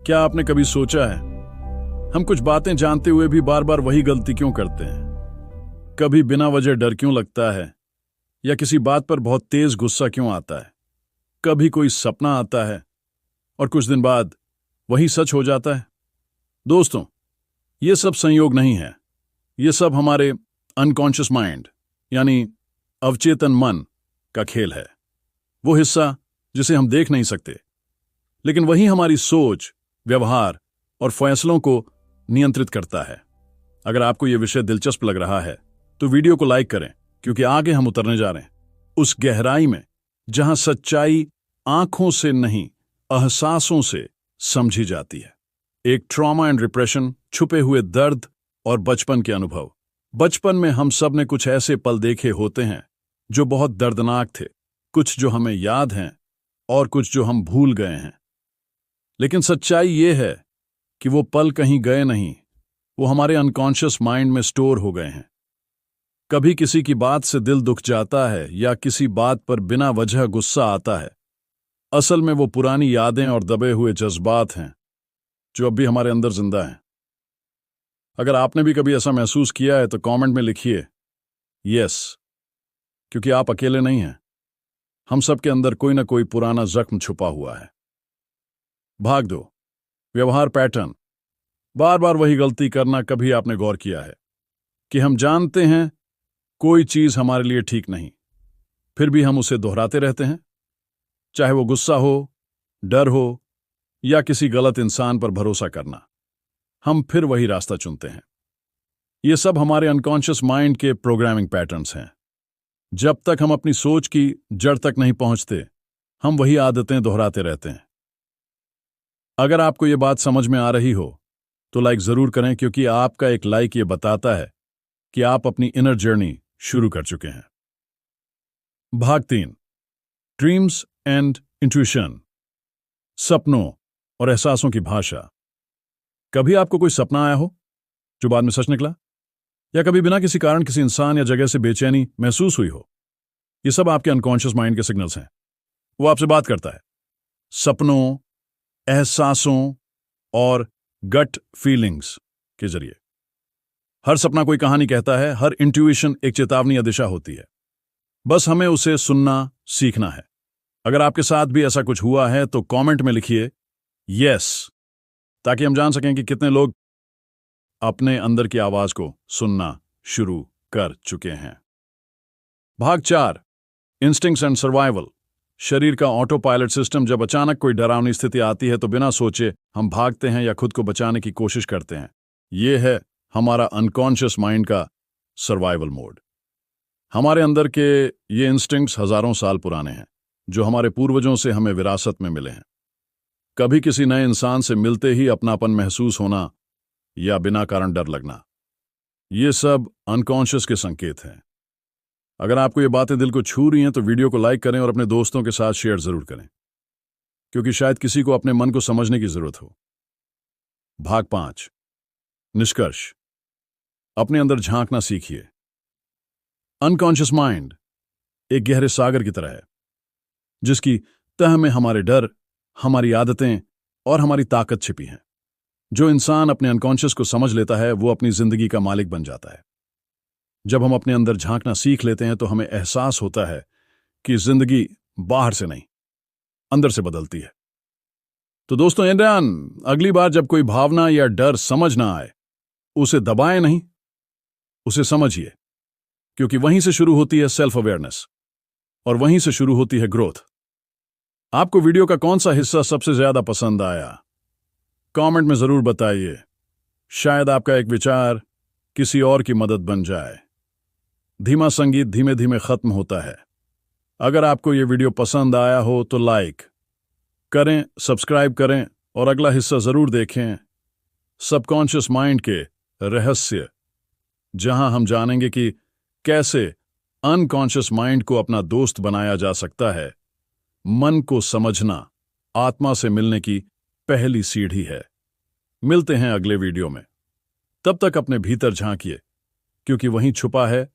क्या आपने कभी सोचा है हम कुछ बातें जानते हुए भी बार बार वही गलती क्यों करते हैं? कभी बिना वजह डर क्यों लगता है, या किसी बात पर बहुत तेज गुस्सा क्यों आता है? कभी कोई सपना आता है और कुछ दिन बाद वही सच हो जाता है। दोस्तों, ये सब संयोग नहीं है, ये सब हमारे अनकॉन्शियस माइंड यानी अवचेतन मन का खेल है। वो हिस्सा जिसे हम देख नहीं सकते, लेकिन वही हमारी सोच, व्यवहार और फैसलों को नियंत्रित करता है। अगर आपको यह विषय दिलचस्प लग रहा है तो वीडियो को लाइक करें, क्योंकि आगे हम उतरने जा रहे हैं उस गहराई में जहां सच्चाई आंखों से नहीं, एहसासों से समझी जाती है। एक ट्रॉमा एंड रिप्रेशन, छुपे हुए दर्द और बचपन के अनुभव। बचपन में हम सब ने कुछ ऐसे पल देखे होते हैं जो बहुत दर्दनाक थे, कुछ जो हमें याद हैं और कुछ जो हम भूल गए हैं। लेकिन सच्चाई ये है कि वो पल कहीं गए नहीं, वो हमारे अनकॉन्शियस माइंड में स्टोर हो गए हैं। कभी किसी की बात से दिल दुख जाता है या किसी बात पर बिना वजह गुस्सा आता है। असल में वो पुरानी यादें और दबे हुए जज्बात हैं जो अब भी हमारे अंदर जिंदा हैं। अगर आपने भी कभी ऐसा महसूस किया है तो कमेंट में लिखिए यस, क्योंकि आप अकेले नहीं हैं। हम सबके अंदर कोई ना कोई पुराना जख्म छुपा हुआ है। भाग 2, व्यवहार पैटर्न। बार बार वही गलती करना। कभी आपने गौर किया है कि हम जानते हैं कोई चीज हमारे लिए ठीक नहीं, फिर भी हम उसे दोहराते रहते हैं? चाहे वो गुस्सा हो, डर हो या किसी गलत इंसान पर भरोसा करना, हम फिर वही रास्ता चुनते हैं। ये सब हमारे अनकॉन्शियस माइंड के प्रोग्रामिंग पैटर्न्स हैं। जब तक हम अपनी सोच की जड़ तक नहीं पहुंचते, हम वही आदतें दोहराते रहते हैं। अगर आपको ये बात समझ में आ रही हो तो लाइक जरूर करें, क्योंकि आपका एक लाइक ये बताता है कि आप अपनी इनर जर्नी शुरू कर चुके हैं। भाग 3, ड्रीम्स एंड इंट्यूशन। सपनों और एहसासों की भाषा। कभी आपको कोई सपना आया हो जो बाद में सच निकला, या कभी बिना किसी कारण किसी इंसान या जगह से बेचैनी महसूस हुई हो? ये सब आपके अनकॉन्शियस माइंड के सिग्नल्स हैं। वो आपसे बात करता है सपनों, एहसासों और गट फीलिंग्स के जरिए। हर सपना कोई कहानी कहता है, हर इंट्यूशन एक चेतावनी या दिशा होती है। बस हमें उसे सुनना सीखना है। अगर आपके साथ भी ऐसा कुछ हुआ है तो कमेंट में लिखिए यस, ताकि हम जान सकें कि कितने लोग अपने अंदर की आवाज को सुनना शुरू कर चुके हैं। भाग 4, इंस्टिंक्ट्स एंड सर्वाइवल। शरीर का ऑटो पायलट सिस्टम। जब अचानक कोई डरावनी स्थिति आती है तो बिना सोचे हम भागते हैं या खुद को बचाने की कोशिश करते हैं। यह है हमारा अनकॉन्शियस माइंड का सर्वाइवल मोड। हमारे अंदर के ये इंस्टिंक्ट्स हजारों साल पुराने हैं, जो हमारे पूर्वजों से हमें विरासत में मिले हैं। कभी किसी नए इंसान से मिलते ही अपनापन महसूस होना या बिना कारण डर लगना, ये सब अनकॉन्शियस के संकेत हैं। अगर आपको ये बातें दिल को छू रही हैं तो वीडियो को लाइक करें और अपने दोस्तों के साथ शेयर जरूर करें, क्योंकि शायद किसी को अपने मन को समझने की जरूरत हो। भाग 5, निष्कर्ष। अपने अंदर झांकना सीखिए। अनकॉन्शियस माइंड एक गहरे सागर की तरह है, जिसकी तह में हमारे डर, हमारी आदतें और हमारी ताकत छिपी हैं। जो इंसान अपने अनकॉन्शियस को समझ लेता है वो अपनी जिंदगी का मालिक बन जाता है। जब हम अपने अंदर झांकना सीख लेते हैं तो हमें एहसास होता है कि जिंदगी बाहर से नहीं, अंदर से बदलती है। तो दोस्तों, अगली बार जब कोई भावना या डर समझ ना आए, उसे दबाएं नहीं, उसे समझिए, क्योंकि वहीं से शुरू होती है सेल्फ अवेयरनेस और वहीं से शुरू होती है ग्रोथ। आपको वीडियो का कौन सा हिस्सा सबसे ज्यादा पसंद आया? कमेंट में जरूर बताइए। शायद आपका एक विचार किसी और की मदद बन जाए। धीमा संगीत धीमे धीमे खत्म होता है। अगर आपको यह वीडियो पसंद आया हो तो लाइक करें, सब्सक्राइब करें और अगला हिस्सा जरूर देखें। सबकॉन्शियस माइंड के रहस्य, जहां हम जानेंगे कि कैसे अनकॉन्शियस माइंड को अपना दोस्त बनाया जा सकता है। मन को समझना आत्मा से मिलने की पहली सीढ़ी है। मिलते हैं अगले वीडियो में। तब तक अपने भीतर झांकिए, क्योंकि वहीं छुपा है